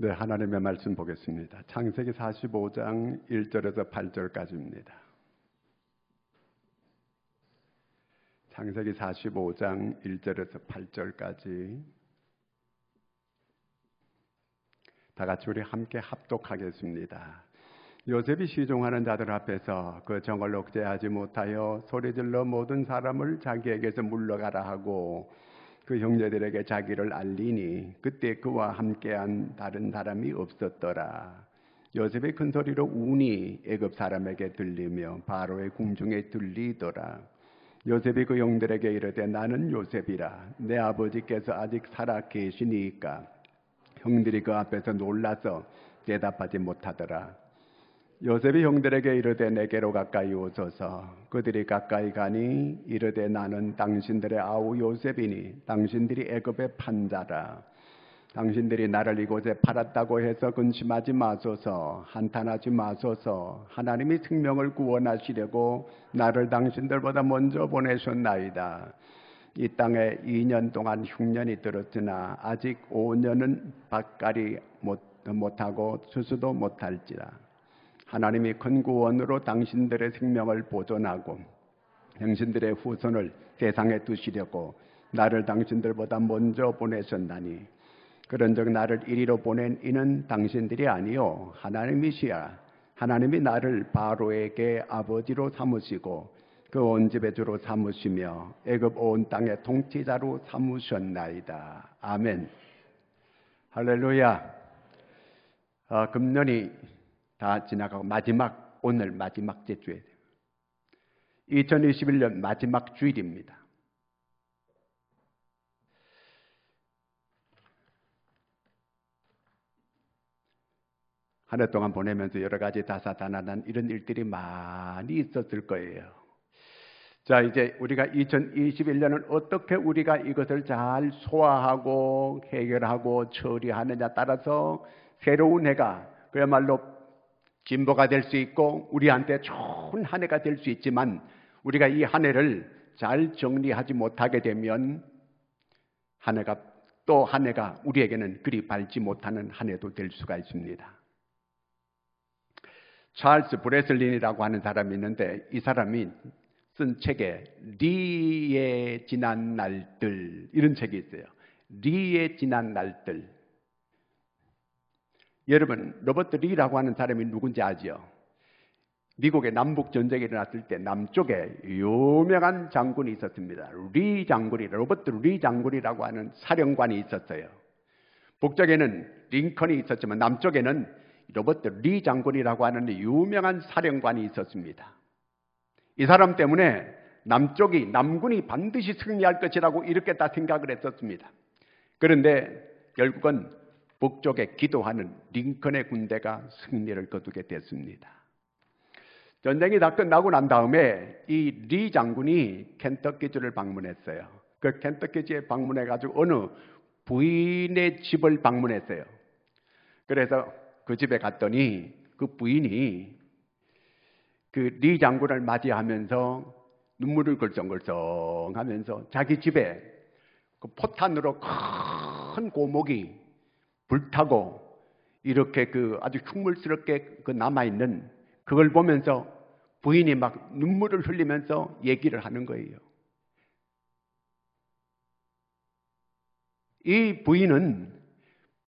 네, 하나님의 말씀 보겠습니다. 창세기 45장 1절에서 8절까지입니다. 창세기 45장 1절에서 8절까지 다 같이 우리 함께 합독하겠습니다. 요셉이 시종하는 자들 앞에서 그 정을 억제하지 못하여 소리질러 모든 사람을 자기에게서 물러가라 하고 그 형제들에게 자기를 알리니 그때 그와 함께한 다른 사람이 없었더라. 요셉이 큰 소리로 우니 애굽 사람에게 들리며 바로의 궁중에 들리더라. 요셉이 그 형들에게 이르되 나는 요셉이라. 내 아버지께서 아직 살아 계시니까. 형들이 그 앞에서 놀라서 대답하지 못하더라. 요셉이 형들에게 이르되 내게로 가까이 오소서. 그들이 가까이 가니 이르되 나는 당신들의 아우 요셉이니 당신들이 애굽의 판자라. 당신들이 나를 이곳에 팔았다고 해서 근심하지 마소서. 한탄하지 마소서. 하나님이 생명을 구원하시려고 나를 당신들보다 먼저 보내셨나이다. 이 땅에 2년 동안 흉년이 들었으나 아직 5년은 밭갈이 못하고 추수도 못할지라. 하나님이 큰 구원으로 당신들의 생명을 보존하고 당신들의 후손을 세상에 두시려고 나를 당신들보다 먼저 보내셨나니 그런즉 나를 이리로 보낸 이는 당신들이 아니요 하나님이시야. 하나님이 나를 바로에게 아버지로 삼으시고 그 온 집의 주로 삼으시며 애굽 온 땅의 통치자로 삼으셨나이다. 아멘. 할렐루야. 금년이 다 지나가고 오늘 마지막 주에 2021년 마지막 주일입니다. 한 해 동안 보내면서 여러 가지 다사다난한 이런 일들이 많이 있었을 거예요. 자, 이제 우리가 2021년은 어떻게 우리가 이것을 잘 소화하고 해결하고 처리하느냐 따라서 새로운 해가 그야말로 진보가 될 수 있고 우리한테 좋은 한 해가 될 수 있지만 우리가 이 한 해를 잘 정리하지 못하게 되면 한 해가 우리에게는 그리 밝지 못하는 한 해도 될 수가 있습니다. 찰스 브레슬린이라고 하는 사람이 있는데 이 사람이 쓴 책에 리의 지난 날들 이런 책이 있어요. 리의 지난 날들. 여러분 로버트 리라고 하는 사람이 누군지 아죠? 미국의 남북 전쟁이 일어났을 때 남쪽에 유명한 장군이 있었습니다. 로버트 리 장군이라고 하는 사령관이 있었어요. 북쪽에는 링컨이 있었지만 남쪽에는 로버트 리 장군이라고 하는 유명한 사령관이 있었습니다. 이 사람 때문에 남군이 반드시 승리할 것이라고 이렇게 다 생각을 했었습니다. 그런데 결국은 북쪽에 기도하는 링컨의 군대가 승리를 거두게 됐습니다. 전쟁이 다 끝나고 난 다음에 이 리 장군이 켄터키주를 방문했어요. 그 켄터키주에 방문해가지고 어느 부인의 집을 방문했어요. 그래서 그 집에 갔더니 그 부인이 그 리 장군을 맞이하면서 눈물을 글썽글썽 하면서 자기 집에 그 포탄으로 큰 고목이 불타고 이렇게 그 아주 흉물스럽게 그 남아있는 그걸 보면서 부인이 막 눈물을 흘리면서 얘기를 하는 거예요. 이 부인은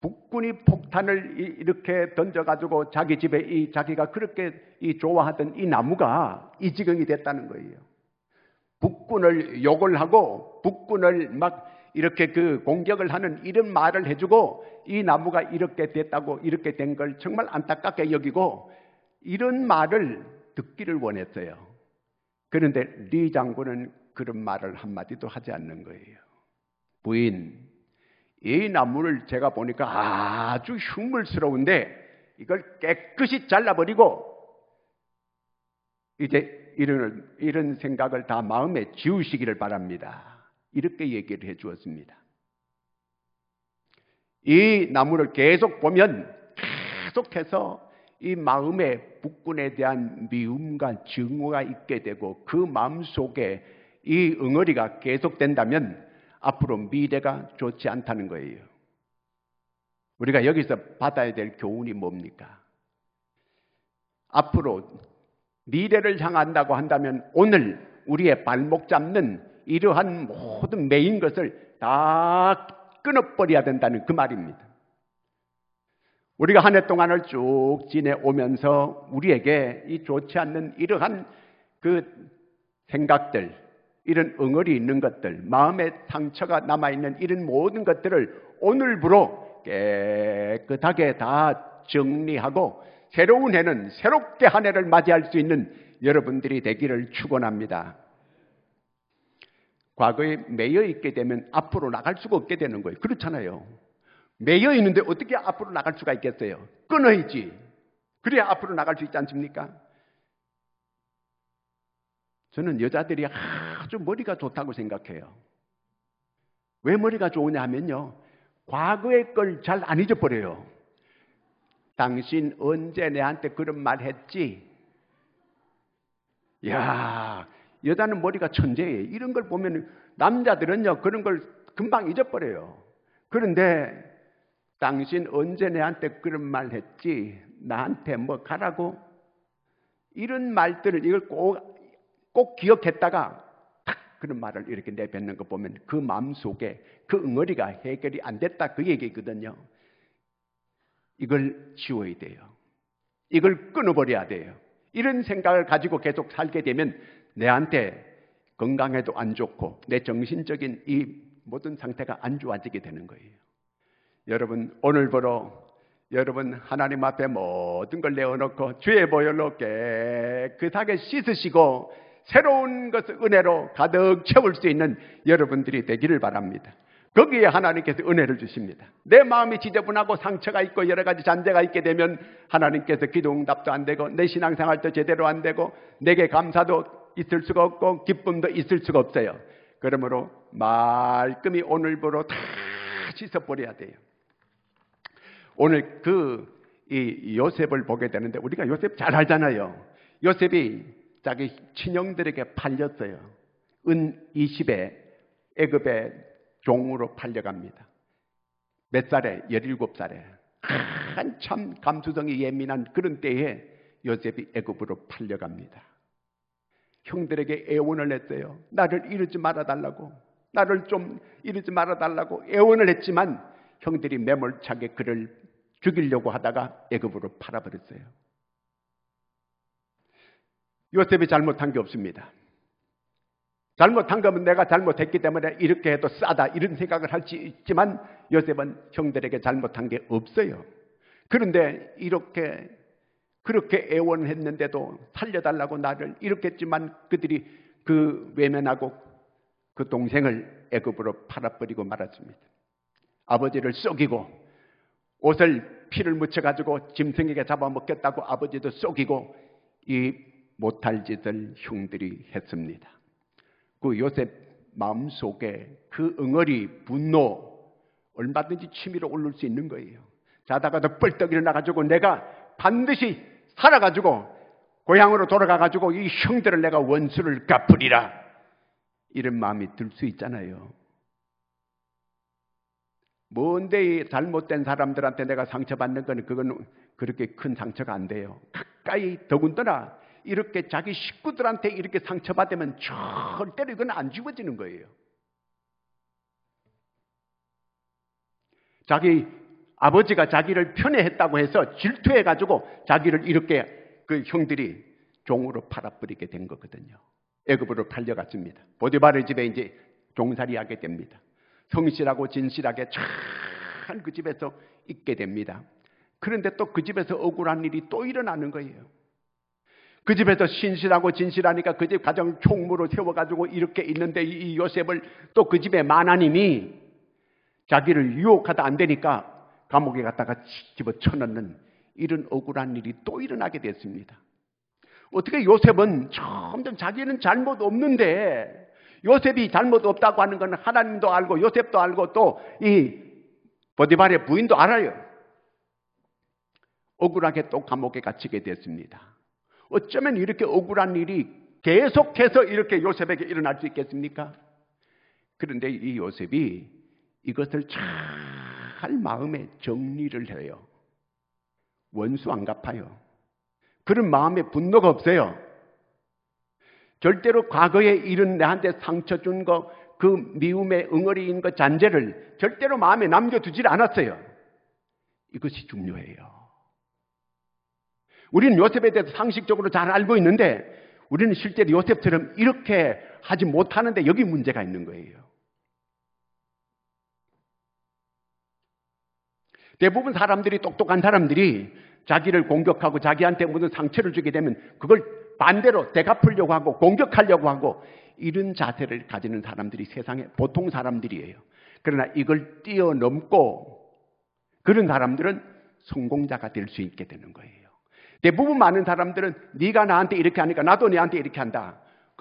북군이 폭탄을 이렇게 던져가지고 자기 집에 자기가 그렇게 좋아하던 이 나무가 이 지경이 됐다는 거예요. 북군을 욕을 하고 북군을 막 이렇게 그 공격을 하는 이런 말을 해주고 이 나무가 이렇게 됐다고 이렇게 된 걸 정말 안타깝게 여기고 이런 말을 듣기를 원했어요. 그런데 리 장군은 그런 말을 한마디도 하지 않는 거예요. 부인, 이 나무를 제가 보니까 아주 흉물스러운데 이걸 깨끗이 잘라버리고 이제 이런 생각을 다 마음에 지우시기를 바랍니다. 이렇게 얘기를 해 주었습니다. 이 나무를 계속 보면 계속해서 이 마음에 북군에 대한 미움과 증오가 있게 되고 그 마음속에 이 응어리가 계속된다면 앞으로 미래가 좋지 않다는 거예요. 우리가 여기서 받아야 될 교훈이 뭡니까? 앞으로 미래를 향한다고 한다면 오늘 우리의 발목 잡는 이러한 모든 매인 것을 다 끊어버려야 된다는 그 말입니다. 우리가 한 해 동안을 쭉 지내오면서 우리에게 이 좋지 않는 이러한 그 생각들, 이런 응어리 있는 것들, 마음의 상처가 남아있는 이런 모든 것들을 오늘부로 깨끗하게 다 정리하고 새로운 해는 새롭게 한 해를 맞이할 수 있는 여러분들이 되기를 축원합니다. 과거에 매여 있게 되면 앞으로 나갈 수가 없게 되는 거예요. 그렇잖아요. 매여 있는데 어떻게 앞으로 나갈 수가 있겠어요? 끊어야지. 그래야 앞으로 나갈 수 있지 않습니까? 저는 여자들이 아주 머리가 좋다고 생각해요. 왜 머리가 좋으냐 하면요, 과거의 걸 잘 안 잊어버려요. 당신 언제 내한테 그런 말 했지? 야, 여자는 머리가 천재예요. 이런 걸 보면 남자들은요 그런 걸 금방 잊어버려요. 그런데 당신 언제 내한테 그런 말 했지? 나한테 뭐 가라고? 이런 말들을 이걸 꼭 기억했다가 탁 그런 말을 이렇게 내뱉는 거 보면 그 마음속에 그 응어리가 해결이 안 됐다 그 얘기거든요. 이걸 지워야 돼요. 이걸 끊어버려야 돼요. 이런 생각을 가지고 계속 살게 되면 내한테 건강에도 안 좋고 내 정신적인 이 모든 상태가 안 좋아지게 되는 거예요. 여러분 오늘부로 여러분 하나님 앞에 모든 걸 내어놓고 주의 보혈로 깨끗하게 씻으시고 새로운 것을 은혜로 가득 채울 수 있는 여러분들이 되기를 바랍니다. 거기에 하나님께서 은혜를 주십니다. 내 마음이 지저분하고 상처가 있고 여러 가지 잔재가 있게 되면 하나님께서 기도 응답도 안 되고 내 신앙생활도 제대로 안 되고 내게 감사도 있을 수가 없고 기쁨도 있을 수가 없어요. 그러므로 말끔히 오늘부로 다 씻어버려야 돼요. 오늘 이 요셉을 보게 되는데 우리가 요셉 잘 알잖아요. 요셉이 자기 친형들에게 팔렸어요. 은 20에 애굽의 종으로 팔려갑니다. 몇 살에? 17살에. 한참 감수성이 예민한 그런 때에 요셉이 애굽으로 팔려갑니다. 형들에게 애원을 했어요. 나를 이러지 말아달라고, 나를 좀 이러지 말아달라고 애원을 했지만 형들이 매몰차게 그를 죽이려고 하다가 애굽으로 팔아버렸어요. 요셉이 잘못한 게 없습니다. 잘못한 거면 내가 잘못했기 때문에 이렇게 해도 싸다 이런 생각을 할 수 있지만 요셉은 형들에게 잘못한 게 없어요. 그런데 그렇게 애원했는데도 살려달라고 나를 이렇게 했지만 그들이 그 외면하고 그 동생을 애굽으로 팔아버리고 말았습니다. 아버지를 속이고 옷을 피를 묻혀가지고 짐승에게 잡아먹겠다고 아버지도 속이고 이 못할 짓을 형들이 했습니다. 그 요셉 마음속에 그 응어리 분노 얼마든지 치밀어 오를 수 있는 거예요. 자다가도 뻘떡 일어나가지고 내가 반드시 살아가지고 고향으로 돌아가가지고 이 형들을 내가 원수를 갚으리라 이런 마음이 들 수 있잖아요. 뭔데 잘못된 사람들한테 내가 상처받는 건 그건 그렇게 큰 상처가 안 돼요. 가까이 더군다나 이렇게 자기 식구들한테 이렇게 상처받으면 절대로 이건 안 지워지는 거예요. 자기 아버지가 자기를 편애했다고 해서 질투해가지고 자기를 이렇게 그 형들이 종으로 팔아버리게 된 거거든요. 애굽으로 팔려갔습니다. 보디바르 집에 이제 종살이하게 됩니다. 성실하고 진실하게 잘 그 집에서 있게 됩니다. 그런데 또 그 집에서 억울한 일이 또 일어나는 거예요. 그 집에서 신실하고 진실하니까 그 집 가정을 총무로 세워가지고 이렇게 있는데 이 요셉을 또 그 집의 마나님이 자기를 유혹하다 안 되니까 감옥에 갔다가 집어쳐넣는 이런 억울한 일이 또 일어나게 됐습니다. 어떻게 요셉은 점점 자기는 잘못 없는데 요셉이 잘못 없다고 하는 건 하나님도 알고 요셉도 알고 또 이 보디발의 부인도 알아요. 억울하게 또 감옥에 갇히게 됐습니다. 어쩌면 이렇게 억울한 일이 계속해서 이렇게 요셉에게 일어날 수 있겠습니까? 그런데 이 요셉이 이것을 잘 할 마음에 정리를 해요. 원수 안 갚아요. 그런 마음에 분노가 없어요. 절대로 과거에 일은 내한테 상처 준 거, 그 미움의 응어리인 거, 잔재를 절대로 마음에 남겨두질 않았어요. 이것이 중요해요. 우리는 요셉에 대해서 상식적으로 잘 알고 있는데 우리는 실제로 요셉처럼 이렇게 하지 못하는데 여기 문제가 있는 거예요. 대부분 사람들이, 똑똑한 사람들이 자기를 공격하고 자기한테 무슨 상처를 주게 되면 그걸 반대로 되갚으려고 하고 공격하려고 하고 이런 자세를 가지는 사람들이 세상에 보통 사람들이에요. 그러나 이걸 뛰어넘고 그런 사람들은 성공자가 될 수 있게 되는 거예요. 대부분 많은 사람들은 네가 나한테 이렇게 하니까 나도 너한테 이렇게 한다.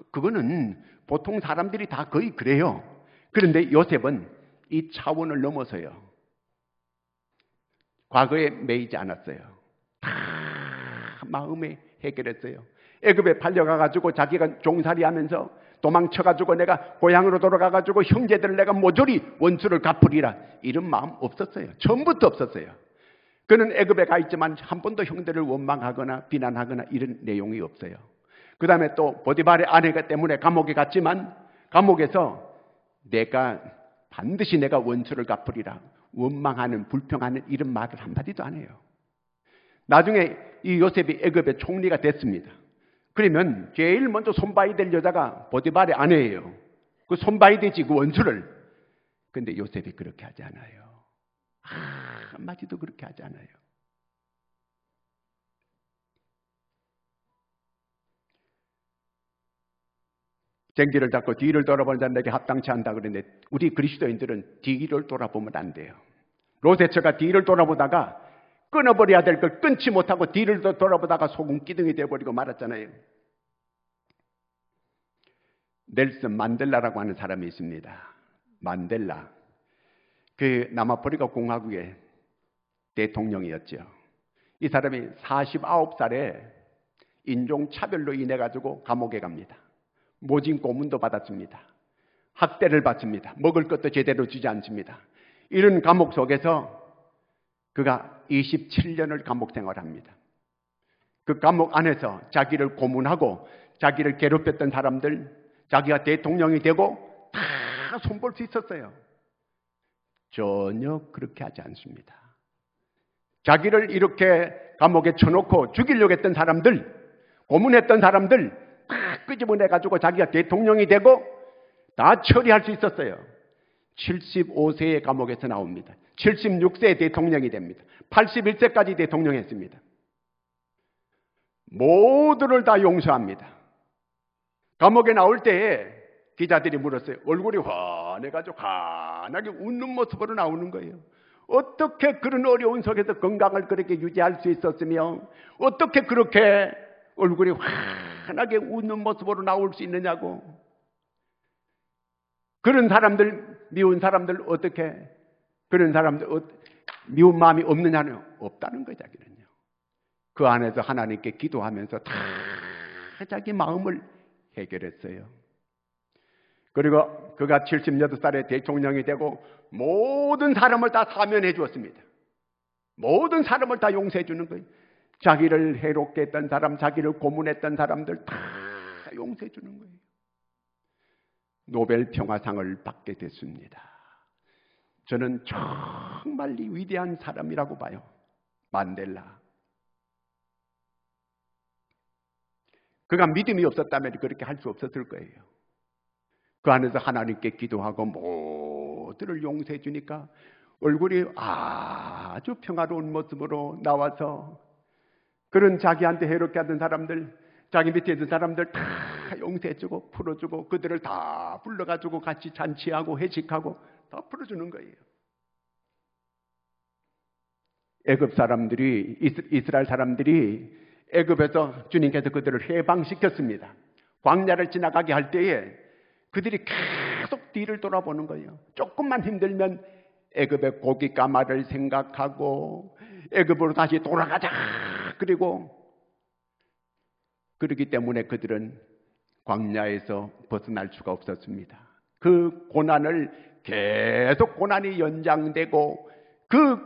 그거는 보통 사람들이 다 거의 그래요. 그런데 요셉은 이 차원을 넘어서요. 과거에 매이지 않았어요. 다 마음에 해결했어요. 애굽에 팔려가가지고 자기가 종살이하면서 도망쳐가지고 내가 고향으로 돌아가가지고 형제들을 내가 모조리 원수를 갚으리라 이런 마음 없었어요. 처음부터 없었어요. 그는 애굽에 가 있지만 한 번도 형들을 원망하거나 비난하거나 이런 내용이 없어요. 그 다음에 또 보디발의 아내가 때문에 감옥에 갔지만 감옥에서 내가 반드시 내가 원수를 갚으리라 원망하는 불평하는 이런 말을 한마디도 안 해요. 나중에 이 요셉이 애굽의 총리가 됐습니다. 그러면 제일 먼저 손봐야 될 여자가 보디발의 아내예요. 그 손봐야 되지 그 원수를. 근데 요셉이 그렇게 하지 않아요. 한마디도 그렇게 하지 않아요. 쟁기를 잡고 뒤를 돌아보는 자는 내게 합당치 않다 그랬는데 우리 그리스도인들은 뒤를 돌아보면 안 돼요. 로세처가 뒤를 돌아보다가 끊어버려야 될 걸 끊지 못하고 뒤를 돌아보다가 소금 기둥이 되어버리고 말았잖아요. 넬슨 만델라라고 하는 사람이 있습니다. 만델라. 그 남아프리카 공화국의 대통령이었죠. 이 사람이 49살에 인종차별로 인해 가지고 감옥에 갑니다. 모진 고문도 받았습니다. 학대를 받습니다. 먹을 것도 제대로 주지 않습니다. 이런 감옥 속에서 그가 27년을 감옥 생활합니다. 그 감옥 안에서 자기를 고문하고 자기를 괴롭혔던 사람들, 자기가 대통령이 되고 다 손볼 수 있었어요. 전혀 그렇게 하지 않습니다. 자기를 이렇게 감옥에 쳐놓고 죽이려고 했던 사람들, 고문했던 사람들 다 끄집어내가지고 자기가 대통령이 되고 다 처리할 수 있었어요. 75세의 감옥에서 나옵니다. 76세에 대통령이 됩니다. 81세까지 대통령했습니다. 모두를 다 용서합니다. 감옥에 나올 때에 기자들이 물었어요. 얼굴이 환해가지고 환하게 웃는 모습으로 나오는 거예요. 어떻게 그런 어려운 속에서 건강을 그렇게 유지할 수 있었으며 어떻게 그렇게 얼굴이 환하게 웃는 모습으로 나올 수 있느냐고. 그런 사람들, 미운 사람들 어떻게, 그런 사람들 미운 마음이 없느냐는 없다는 거죠. 자기는요. 그 안에서 하나님께 기도하면서 다 자기 마음을 해결했어요. 그리고 그가 78살에 대통령이 되고 모든 사람을 다 사면해 주었습니다. 모든 사람을 다 용서해 주는 거예요. 자기를 해롭게 했던 사람, 자기를 고문했던 사람들 다 용서해 주는 거예요. 노벨 평화상을 받게 됐습니다. 저는 정말 위대한 사람이라고 봐요. 만델라. 그가 믿음이 없었다면 그렇게 할 수 없었을 거예요. 그 안에서 하나님께 기도하고 모두를 용서해 주니까 얼굴이 아주 평화로운 모습으로 나와서 그런 자기한테 해롭게 하던 사람들, 자기 밑에 있는 사람들 다 용서해주고 풀어주고 그들을 다 불러가지고 같이 잔치하고 회식하고 다 풀어주는 거예요. 애굽 사람들이, 이스라엘 사람들이 애굽에서 주님께서 그들을 해방시켰습니다. 광야를 지나가게 할 때에 그들이 계속 뒤를 돌아보는 거예요. 조금만 힘들면 애굽의 고기 까마를 생각하고 애굽으로 다시 돌아가자. 그리고 그렇기 때문에 그들은 광야에서 벗어날 수가 없었습니다. 그 고난을 계속 고난이 연장되고 그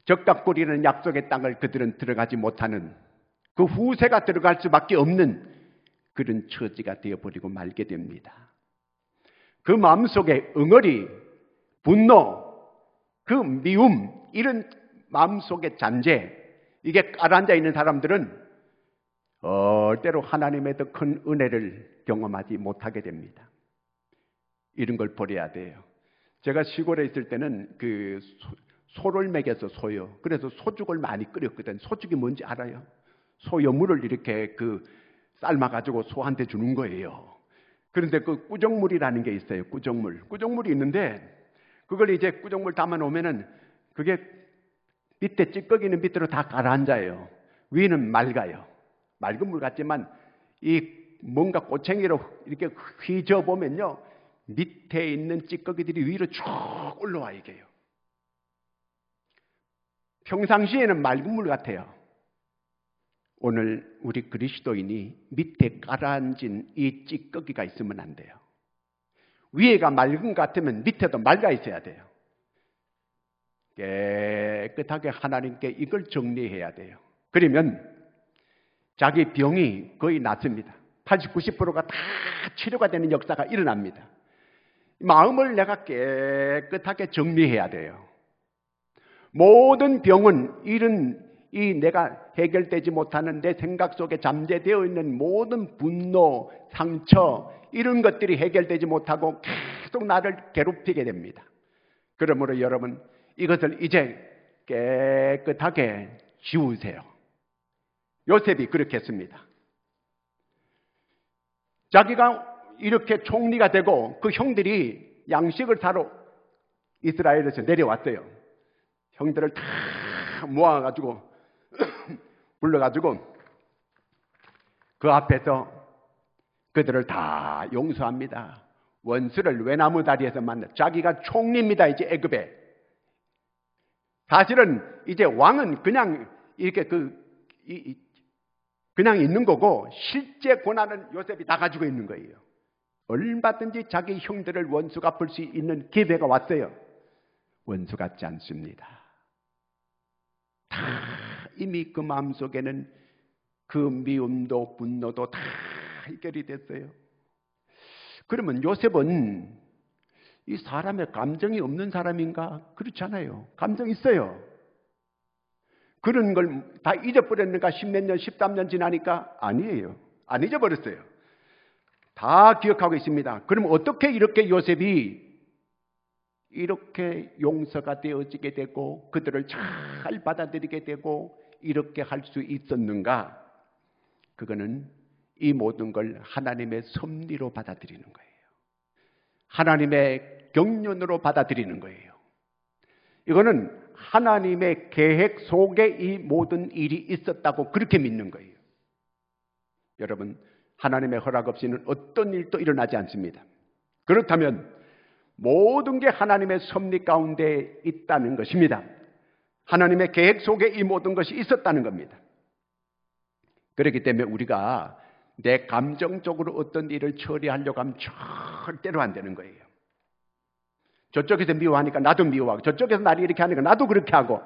적답골이라는 약속의 땅을 그들은 들어가지 못하는, 그 후세가 들어갈 수밖에 없는 그런 처지가 되어버리고 말게 됩니다. 그 마음속에 응어리, 분노, 그 미움, 이런 마음속의 잔재, 이게 깔아앉아 있는 사람들은 절대로 하나님의 더 큰 은혜를 경험하지 못하게 됩니다. 이런 걸 버려야 돼요. 제가 시골에 있을 때는 그 소를 먹여서 소요. 그래서 소죽을 많이 끓였거든. 소죽이 뭔지 알아요? 소여물을 이렇게 그 삶아가지고 소한테 주는 거예요. 그런데 그 꾸정물이라는 게 있어요. 꾸정물이 있는데 그걸 이제 꾸정물 담아 놓으면은 그게 밑에 찌꺼기는 밑으로 다 가라앉아요. 위는 맑아요. 맑은 물 같지만 이 뭔가 꼬챙이로 이렇게 휘저 보면요, 밑에 있는 찌꺼기들이 위로 쭉 올라와 이게요. 평상시에는 맑은 물 같아요. 오늘 우리 그리스도인이 밑에 가라앉은 이 찌꺼기가 있으면 안 돼요. 위에가 맑은 것 같으면 밑에도 맑아 있어야 돼요. 깨끗하게 하나님께 이걸 정리해야 돼요. 그러면 자기 병이 거의 낫습니다. 80, 90%가 다 치료가 되는 역사가 일어납니다. 마음을 내가 깨끗하게 정리해야 돼요. 모든 병은 이 내가 해결되지 못하는 내 생각 속에 잠재되어 있는 모든 분노, 상처, 이런 것들이 해결되지 못하고 계속 나를 괴롭히게 됩니다. 그러므로 여러분, 이것을 이제 깨끗하게 지우세요. 요셉이 그렇게 했습니다. 자기가 이렇게 총리가 되고 그 형들이 양식을 사러 이스라엘에서 내려왔어요. 형들을 다 모아가지고 불러가지고 그 앞에서 그들을 다 용서합니다. 원수를 외나무 다리에서 만나. 자기가 총리입니다. 이제 애굽에. 사실은 이제 왕은 그냥 이렇게 그냥 있는 거고 실제 권한은 요셉이 다 가지고 있는 거예요. 얼마든지 자기 형들을 원수 갚을 수 있는 기회가 왔어요. 원수 같지 않습니다. 다 이미 그 마음속에는 그 미움도 분노도 다 해결이 됐어요. 그러면 요셉은 이 사람의 감정이 없는 사람인가? 그렇지 않아요. 감정 있어요. 그런 걸 다 잊어버렸는가? 10몇 년, 13년 지나니까? 아니에요. 안 잊어버렸어요. 다 기억하고 있습니다. 그럼 어떻게 이렇게 요셉이 이렇게 용서가 되어지게 되고 그들을 잘 받아들이게 되고 이렇게 할 수 있었는가? 그거는 이 모든 걸 하나님의 섭리로 받아들이는 거예요. 하나님의 경륜으로 받아들이는 거예요. 이거는 하나님의 계획 속에 이 모든 일이 있었다고 그렇게 믿는 거예요. 여러분, 하나님의 허락 없이는 어떤 일도 일어나지 않습니다. 그렇다면 모든 게 하나님의 섭리 가운데 있다는 것입니다. 하나님의 계획 속에 이 모든 것이 있었다는 겁니다. 그렇기 때문에 우리가 내 감정적으로 어떤 일을 처리하려고 하면 절대로 안 되는 거예요. 저쪽에서 미워하니까 나도 미워하고 저쪽에서 나를 이렇게 하니까 나도 그렇게 하고,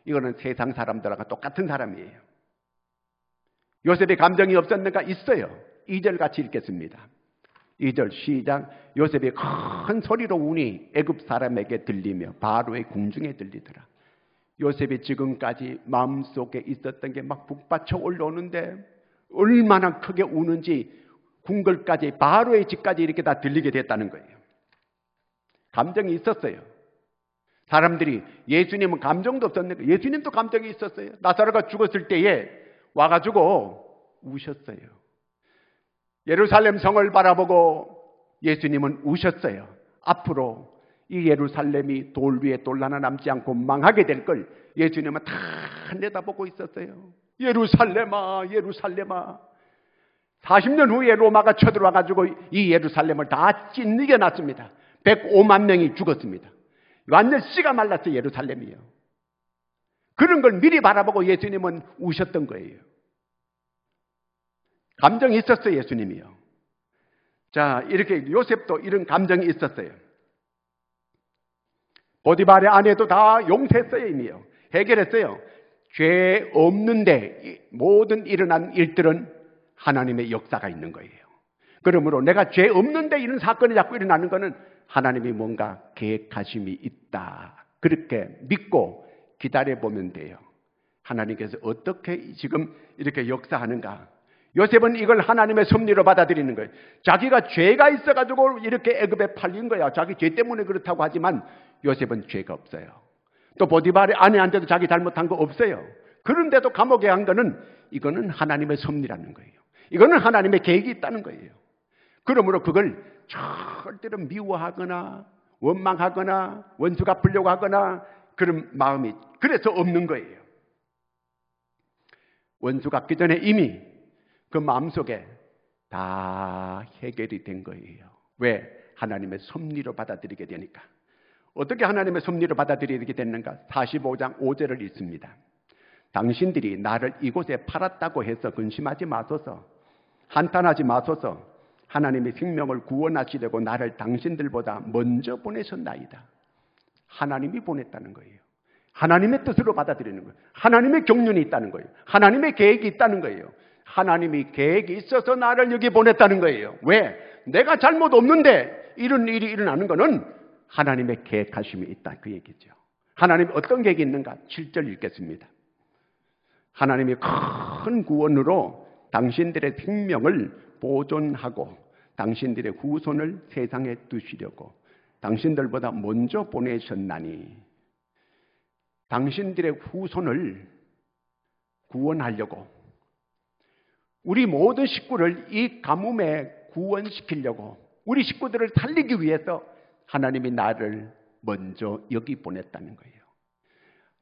이거는 세상 사람들하고 똑같은 사람이에요. 요셉이 감정이 없었는가? 있어요. 2절 같이 읽겠습니다. 2절 시작. 요셉이 큰 소리로 우니 애굽 사람에게 들리며 바로의 궁중에 들리더라. 요셉이 지금까지 마음속에 있었던 게 막 북받쳐 올라오는데 얼마나 크게 우는지 궁궐까지 바로의 집까지 이렇게 다 들리게 됐다는 거예요. 감정이 있었어요. 사람들이 예수님은 감정도 없었는데 예수님도 감정이 있었어요. 나사로가 죽었을 때에 와가지고 우셨어요. 예루살렘 성을 바라보고 예수님은 우셨어요. 앞으로 이 예루살렘이 돌 위에 돌 하나 남지 않고 망하게 될 걸 예수님은 다 내다보고 있었어요. 예루살렘아, 예루살렘아. 40년 후에 로마가 쳐들어와가지고 이 예루살렘을 다 찢겨 놨습니다. 105만 명이 죽었습니다. 완전 씨가 말랐어요, 예루살렘이요. 그런 걸 미리 바라보고 예수님은 우셨던 거예요. 감정이 있었어요, 예수님이요. 자, 이렇게 요셉도 이런 감정이 있었어요. 보디발의 아내도 다 용서했어요. 이미요. 해결했어요. 죄 없는데 모든 일어난 일들은 하나님의 역사가 있는 거예요. 그러므로 내가 죄 없는데 이런 사건이 자꾸 일어나는 것은 하나님이 뭔가 계획하심이 있다. 그렇게 믿고 기다려보면 돼요. 하나님께서 어떻게 지금 이렇게 역사하는가. 요셉은 이걸 하나님의 섭리로 받아들이는 거예요. 자기가 죄가 있어가지고 이렇게 애굽에 팔린 거야. 자기 죄 때문에 그렇다고 하지만 요셉은 죄가 없어요. 또 보디발의 아내한테도 자기 잘못한 거 없어요. 그런데도 감옥에 간 거는 이거는 하나님의 섭리라는 거예요. 이거는 하나님의 계획이 있다는 거예요. 그러므로 그걸 절대로 미워하거나 원망하거나 원수 갚으려고 하거나 그런 마음이 그래서 없는 거예요. 원수 갚기 전에 이미 그 마음속에 다 해결이 된 거예요. 왜? 하나님의 섭리로 받아들이게 되니까. 어떻게 하나님의 섭리로 받아들이게 됐는가? 45장 5절을 읽습니다. 당신들이 나를 이곳에 팔았다고 해서 근심하지 마소서. 한탄하지 마소서. 하나님의 생명을 구원하시려고 나를 당신들보다 먼저 보내셨나이다. 하나님이 보냈다는 거예요. 하나님의 뜻으로 받아들이는 거예요. 하나님의 경륜이 있다는 거예요. 하나님의 계획이 있다는 거예요. 하나님이 계획이 있어서 나를 여기 보냈다는 거예요. 왜? 내가 잘못 없는데 이런 일이 일어나는 것은 하나님의 계획하심이 있다. 그 얘기죠. 하나님이 어떤 계획이 있는가? 7절 읽겠습니다. 하나님이 큰 구원으로 당신들의 생명을 보존하고 당신들의 후손을 세상에 두시려고 당신들보다 먼저 보내셨나니 당신들의 후손을 구원하려고 우리 모든 식구를 이 가뭄에 구원시키려고 우리 식구들을 살리기 위해서 하나님이 나를 먼저 여기 보냈다는 거예요.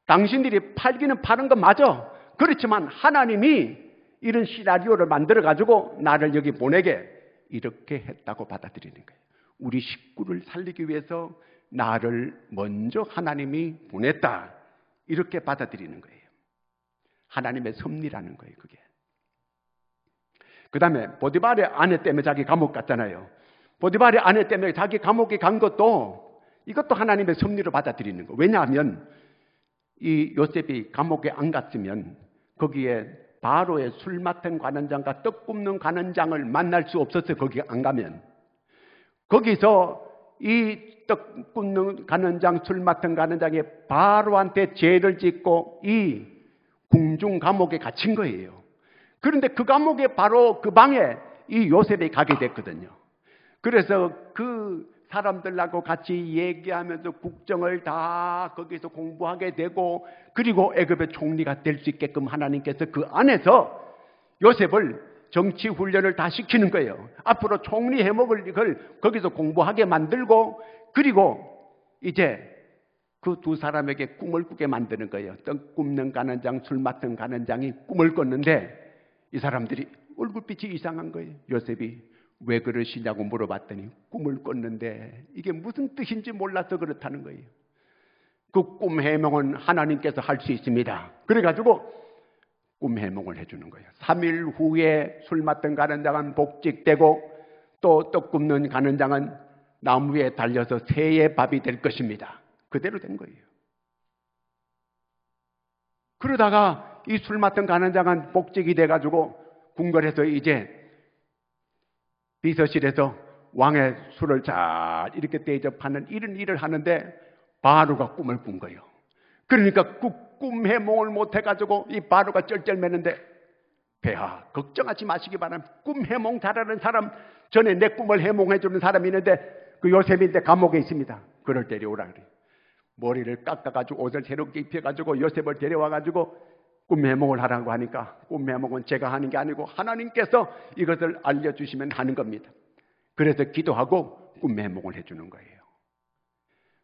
당신들이 팔기는 파는 건 맞아. 그렇지만 하나님이 이런 시나리오를 만들어가지고 나를 여기 보내게 이렇게 했다고 받아들이는 거예요. 우리 식구를 살리기 위해서 나를 먼저 하나님이 보냈다. 이렇게 받아들이는 거예요. 하나님의 섭리라는 거예요. 그게. 그 다음에 보디발의 아내 때문에 자기 감옥 갔잖아요. 보디발의 아내 때문에 자기 감옥에 간 것도 이것도 하나님의 섭리로 받아들이는 거예요. 왜냐하면 이 요셉이 감옥에 안 갔으면 거기에 바로의 술 맡은 관원장과 떡 굽는 관원장을 만날 수 없었어요. 거기 안 가면. 거기서 이 떡 굽는 관원장, 술 맡은 관원장이 바로한테 죄를 짓고 이 궁중 감옥에 갇힌 거예요. 그런데 그 감옥에 바로 그 방에 이 요셉이 가게 됐거든요. 그래서 그 사람들하고 같이 얘기하면서 국정을 다 거기서 공부하게 되고 그리고 애굽의 총리가 될 수 있게끔 하나님께서 그 안에서 요셉을 정치 훈련을 다 시키는 거예요. 앞으로 총리 해먹을 이걸 거기서 공부하게 만들고 그리고 이제 그 두 사람에게 꿈을 꾸게 만드는 거예요. 떡 굽는 관원장, 술 맡은 관원장이 꿈을 꿨는데 이 사람들이 얼굴빛이 이상한 거예요. 요셉이 왜 그러시냐고 물어봤더니 꿈을 꿨는데 이게 무슨 뜻인지 몰라서 그렇다는 거예요. 그 꿈 해몽은 하나님께서 할 수 있습니다. 그래가지고 꿈 해몽을 해주는 거예요. 3일 후에 술 맡은 관원장은 복직되고 또 떡 굽는 관원장은 나무 위에 달려서 새의 밥이 될 것입니다. 그대로 된 거예요. 그러다가 이 술 맡은 관원장은 복직이 돼가지고 궁궐에서 이제 비서실에서 왕의 술을 잘 이렇게 대접하는 이런 일을 하는데 바로가 꿈을 꾼 거예요. 그러니까 그 꿈 해몽을 못해가지고 이 바로가 쩔쩔매는데 폐하 걱정하지 마시기 바랍니다. 꿈 해몽 잘하는 사람 전에 내 꿈을 해몽해주는 사람이 있는데 그 요셉인데 감옥에 있습니다. 그를 데려오라 그래요. 머리를 깎아가지고 옷을 새롭게 입혀가지고 요셉을 데려와가지고 꿈 해몽을 하라고 하니까 꿈 해몽은 제가 하는 게 아니고 하나님께서 이것을 알려주시면 하는 겁니다. 그래서 기도하고 꿈 해몽을 해주는 거예요.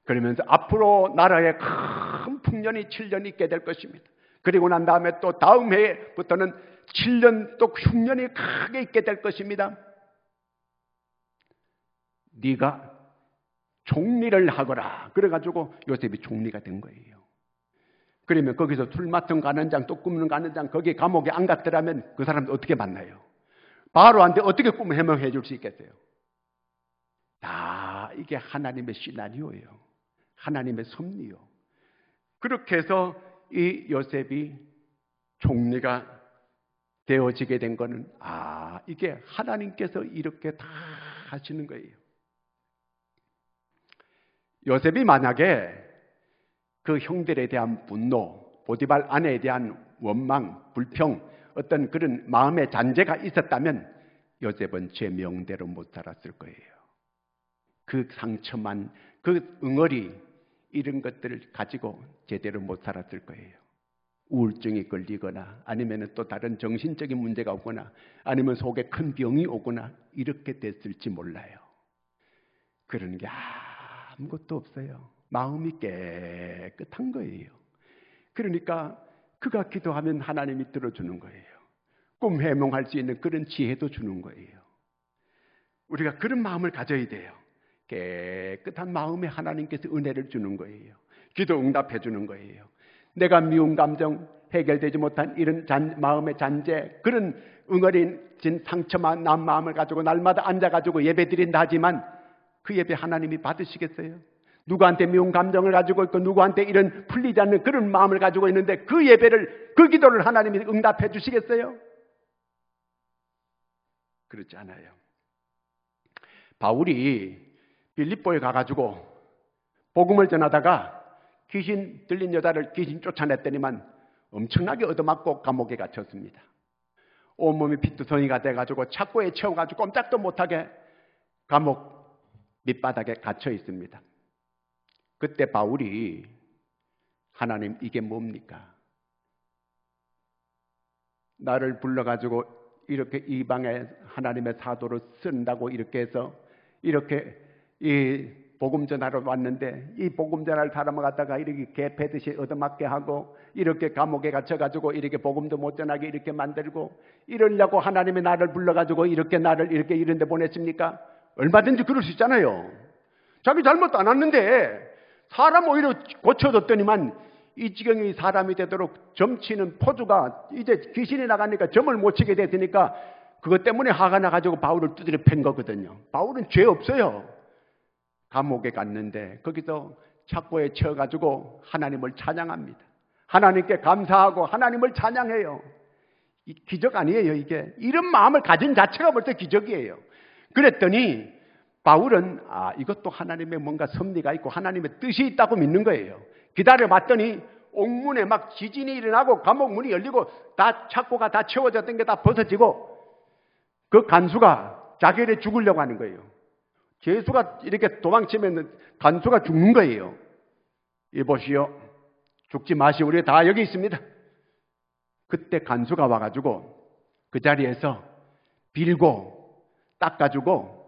그러면서 앞으로 나라에 큰 풍년이 7년 있게 될 것입니다. 그리고 난 다음에 또 다음 해부터는 7년 또 흉년이 크게 있게 될 것입니다. 네가 총리를 하거라. 그래가지고 요셉이 총리가 된 거예요. 그러면 거기서 술 맡은 관원장, 또 굽는 관원장, 거기 감옥에 안 갔더라면 그 사람들 어떻게 만나요? 바로한테 어떻게 꿈을 해몽해 줄 수 있겠어요? 다 이게 하나님의 시나리오예요. 하나님의 섭리요. 그렇게 해서 이 요셉이 총리가 되어지게 된 거는 이게 하나님께서 이렇게 다 하시는 거예요. 요셉이 만약에 그 형들에 대한 분노, 보디발 아내에 대한 원망, 불평, 어떤 그런 마음의 잔재가 있었다면 요셉은 제 명대로 못 살았을 거예요. 그 상처만, 그 응어리, 이런 것들을 가지고 제대로 못 살았을 거예요. 우울증이 걸리거나 아니면 또 다른 정신적인 문제가 오거나 아니면 속에 큰 병이 오거나 이렇게 됐을지 몰라요. 그런 게 아무것도 없어요. 마음이 깨끗한 거예요. 그러니까 그가 기도하면 하나님이 들어주는 거예요. 꿈 해몽할 수 있는 그런 지혜도 주는 거예요. 우리가 그런 마음을 가져야 돼요. 깨끗한 마음에 하나님께서 은혜를 주는 거예요. 기도 응답해 주는 거예요. 내가 미운 감정, 해결되지 못한 이런 마음의 잔재, 그런 응어린 상처만 난 마음을 가지고 날마다 앉아가지고 예배 드린다 하지만 그 예배 하나님이 받으시겠어요? 누구한테 미운 감정을 가지고 있고 누구한테 이런 풀리지 않는 그런 마음을 가지고 있는데 그 예배를, 그 기도를 하나님이 응답해 주시겠어요? 그렇지 않아요. 바울이 빌립보에 가가지고 복음을 전하다가 귀신 들린 여자를 귀신 쫓아냈더니만 엄청나게 얻어맞고 감옥에 갇혔습니다. 온몸이 피투성이가 돼가지고 착고에 채워가지고 꼼짝도 못하게 감옥 밑바닥에 갇혀 있습니다. 그때 바울이 하나님 이게 뭡니까? 나를 불러가지고 이렇게 이방의 하나님의 사도로 쓴다고 이렇게 해서 이렇게 이 복음 전하러 왔는데 이 복음 전할 사람을 갖다가 이렇게 개 패듯이 얻어맞게 하고 이렇게 감옥에 갇혀가지고 이렇게 복음도 못 전하게 이렇게 만들고 이러려고 하나님이 나를 불러가지고 이렇게 나를 이렇게 이런 데 보냈습니까? 얼마든지 그럴 수 있잖아요. 자기 잘못도 안 했는데 사람 오히려 고쳐줬더니만 이 지경이 사람이 되도록 점치는 포주가 이제 귀신이 나가니까 점을 못 치게 됐으니까 그것 때문에 화가 나가지고 바울을 두드려 팬 거거든요. 바울은 죄 없어요. 감옥에 갔는데 거기서 착고에 채워가지고 하나님을 찬양합니다. 하나님께 감사하고 하나님을 찬양해요. 이 기적 아니에요 이게. 이런 마음을 가진 자체가 벌써 기적이에요. 그랬더니 바울은 이것도 하나님의 뭔가 섭리가 있고 하나님의 뜻이 있다고 믿는 거예요. 기다려봤더니 옥문에 막 지진이 일어나고 감옥 문이 열리고 다 착고가 다 채워졌던 게 다 벗어지고 그 간수가 자기를 죽으려고 하는 거예요. 죄수가 이렇게 도망치면 간수가 죽는 거예요. 이보시오. 죽지 마시오. 우리 다 여기 있습니다. 그때 간수가 와가지고 그 자리에서 빌고 닦아주고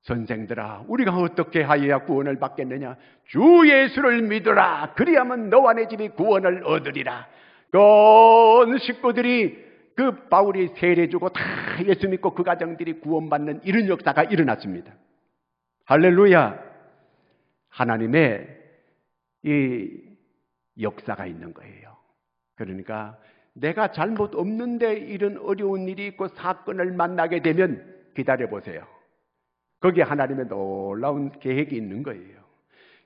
선생들아 우리가 어떻게 하여야 구원을 받겠느냐. 주 예수를 믿으라. 그리하면 너와 내 집이 구원을 얻으리라. 온 식구들이 그 바울이 세례주고 다 예수 믿고 그 가정들이 구원받는 이런 역사가 일어났습니다. 할렐루야. 하나님의 이 역사가 있는 거예요. 그러니까 내가 잘못 없는데 이런 어려운 일이 있고 사건을 만나게 되면 기다려보세요. 거기에 하나님의 놀라운 계획이 있는 거예요.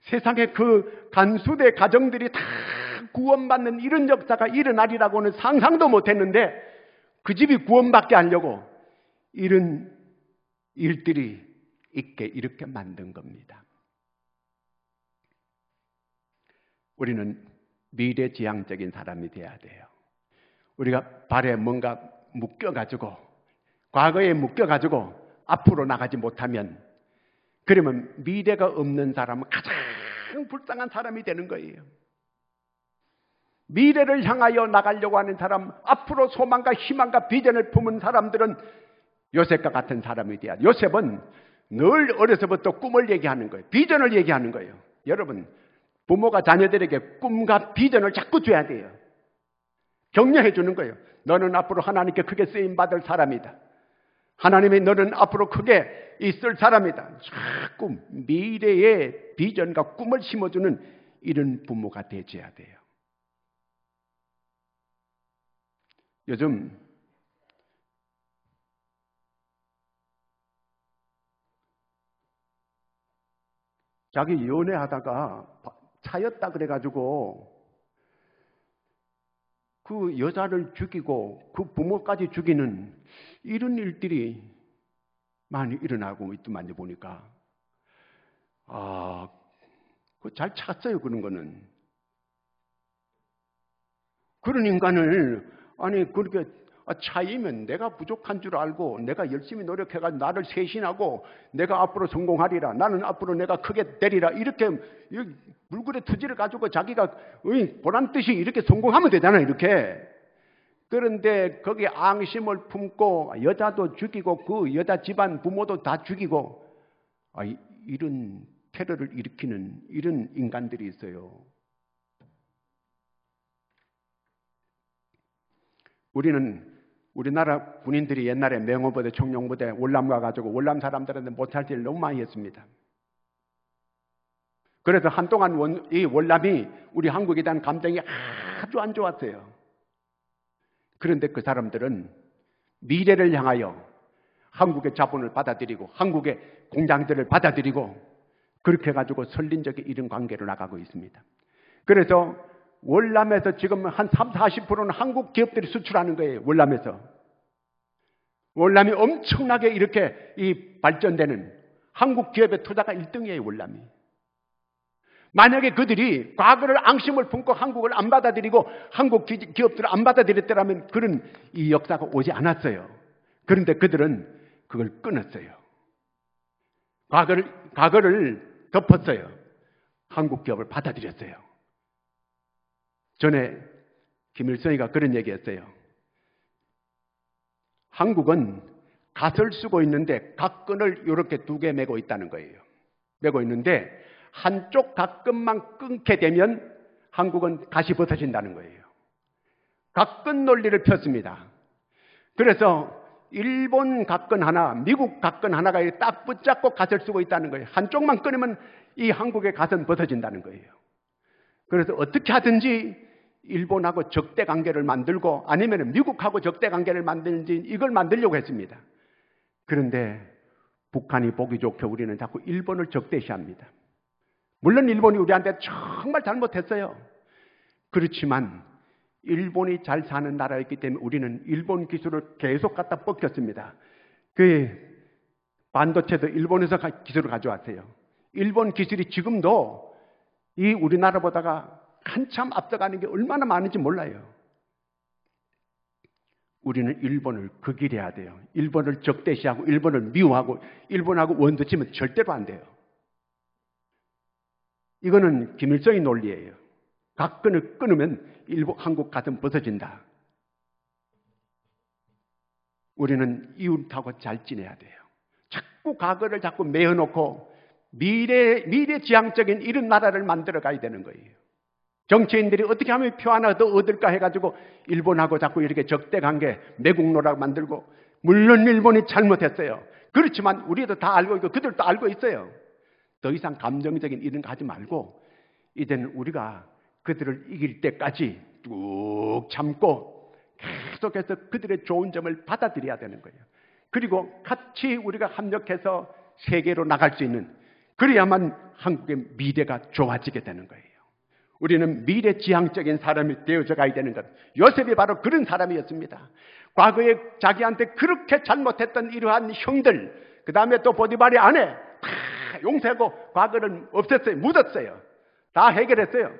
세상에 그 간수대 가정들이 다 구원받는 이런 역사가 일어나리라고는 상상도 못했는데 그 집이 구원받게 하려고 이런 일들이 있게 이렇게 만든 겁니다. 우리는 미래지향적인 사람이 돼야 돼요. 우리가 발에 뭔가 묶여가지고 과거에 묶여가지고 앞으로 나가지 못하면 그러면 미래가 없는 사람은 가장 불쌍한 사람이 되는 거예요. 미래를 향하여 나가려고 하는 사람, 앞으로 소망과 희망과 비전을 품은 사람들은 요셉과 같은 사람이 돼야. 요셉은 늘 어려서부터 꿈을 얘기하는 거예요. 비전을 얘기하는 거예요. 여러분, 부모가 자녀들에게 꿈과 비전을 자꾸 줘야 돼요. 격려해 주는 거예요. 너는 앞으로 하나님께 크게 쓰임받을 사람이다. 하나님이 너는 앞으로 크게 있을 사람이다. 자꾸 미래의 비전과 꿈을 심어주는 이런 부모가 되어야 돼요. 요즘 자기 연애하다가 차였다 그래가지고 그 여자를 죽이고 그 부모까지 죽이는 이런 일들이 많이 일어나고 있더만요. 보니까 그 잘 찾았어요. 그런 거는. 그런 인간을 아니 그렇게 차이면 내가 부족한 줄 알고 내가 열심히 노력해가지고 나를 쇄신하고 내가 앞으로 성공하리라, 나는 앞으로 내가 크게 되리라, 이렇게 물그릇 투지를 가지고 자기가 보란듯이 이렇게 성공하면 되잖아요. 이렇게. 그런데 거기에 앙심을 품고 여자도 죽이고 그 여자 집안 부모도 다 죽이고 이런 테러를 일으키는 이런 인간들이 있어요. 우리나라 군인들이 옛날에 명호부대, 청룡부대, 월남 가가지고 월남 사람들한테 못할 짓을 너무 많이 했습니다. 그래서 한동안 이 월남이 우리 한국에 대한 감정이 아주 안 좋았어요. 그런데 그 사람들은 미래를 향하여 한국의 자본을 받아들이고 한국의 공장들을 받아들이고 그렇게 해가지고 선린적인 이런 관계로 나가고 있습니다. 그래서 월남에서 지금 한 30-40%는 한국 기업들이 수출하는 거예요. 월남에서. 월남이 엄청나게 이렇게 발전되는 한국 기업의 투자가 1등이에요. 월남이. 만약에 그들이 과거를 앙심을 품고 한국을 안 받아들이고 한국 기업들을 안 받아들였더라면 그런 이 역사가 오지 않았어요. 그런데 그들은 그걸 끊었어요. 과거를 덮었어요. 한국 기업을 받아들였어요. 전에 김일성이가 그런 얘기했어요. 한국은 갓을 쓰고 있는데 갓끈을 이렇게 2개 메고 있다는 거예요. 메고 있는데 한쪽 갓끈만 끊게 되면 한국은 갓이 벗어진다는 거예요. 갓끈 논리를 폈습니다. 그래서 일본 갓끈 하나, 미국 갓끈 하나가 딱 붙잡고 갓을 쓰고 있다는 거예요. 한쪽만 끊으면 이 한국의 갓은 벗어진다는 거예요. 그래서 어떻게 하든지 일본하고 적대 관계를 만들고 아니면 미국하고 적대 관계를 만들든지 이걸 만들려고 했습니다. 그런데 북한이 보기 좋게 우리는 자꾸 일본을 적대시합니다. 물론 일본이 우리한테 정말 잘못했어요. 그렇지만 일본이 잘 사는 나라였기 때문에 우리는 일본 기술을 계속 갖다 뻗겼습니다. 그 반도체도 일본에서 기술을 가져왔어요. 일본 기술이 지금도 이 우리나라보다가 한참 앞서가는 게 얼마나 많은지 몰라요. 우리는 일본을 극일해야 돼요. 일본을 적대시하고 일본을 미워하고 일본하고 원수치면 절대로 안 돼요. 이거는 김일성의 논리예요. 갓끈을 끊으면 한국 갓은 벗어진다. 우리는 이웃하고 잘 지내야 돼요. 자꾸 과거를 자꾸 메어놓고 미래지향적인 이런 나라를 만들어 가야 되는 거예요. 정치인들이 어떻게 하면 표 하나 더 얻을까 해가지고 일본하고 자꾸 이렇게 적대관계, 매국노라고 만들고, 물론 일본이 잘못했어요. 그렇지만 우리도 다 알고 있고 그들도 알고 있어요. 더 이상 감정적인 일은 하지 말고 이제는 우리가 그들을 이길 때까지 쭉 참고 계속해서 그들의 좋은 점을 받아들여야 되는 거예요. 그리고 같이 우리가 협력해서 세계로 나갈 수 있는, 그래야만 한국의 미래가 좋아지게 되는 거예요. 우리는 미래지향적인 사람이 되어져 가야 되는 것. 요셉이 바로 그런 사람이었습니다. 과거에 자기한테 그렇게 잘못했던 이러한 형들, 그 다음에 또 보디발의 아내 다 용서하고 과거를 없앴어요. 묻었어요. 다 해결했어요.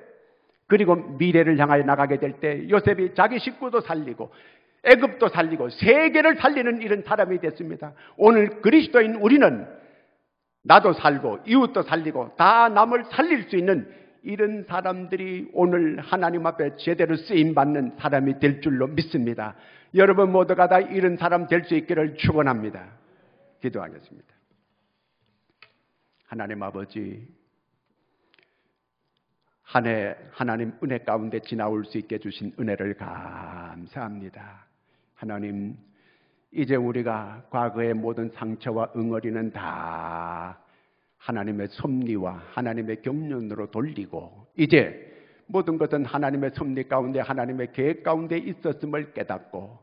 그리고 미래를 향하여 나가게 될 때 요셉이 자기 식구도 살리고 애굽도 살리고 세계를 살리는 이런 사람이 됐습니다. 오늘 그리스도인 우리는 나도 살고 이웃도 살리고 다 남을 살릴 수 있는 이런 사람들이 오늘 하나님 앞에 제대로 쓰임받는 사람이 될 줄로 믿습니다. 여러분 모두가 다 이런 사람 될 수 있기를 축원합니다. 기도하겠습니다. 하나님 아버지, 한 해 하나님 은혜 가운데 지나올 수 있게 주신 은혜를 감사합니다. 하나님, 이제 우리가 과거의 모든 상처와 응어리는 다 하나님의 섭리와 하나님의 경륜으로 돌리고 이제 모든 것은 하나님의 섭리 가운데 하나님의 계획 가운데 있었음을 깨닫고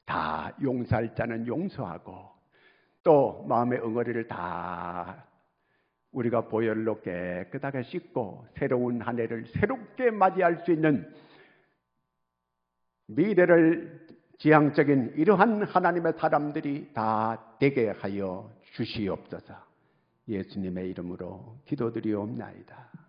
다 용서할 자는 용서하고 또 마음의 응어리를 다 우리가 보혈로 깨끗하게 씻고 새로운 한 해를 새롭게 맞이할 수 있는 미래를 지향적인 이러한 하나님의 사람들이 다 되게 하여 주시옵소서. 예수님의 이름으로 기도드리옵나이다.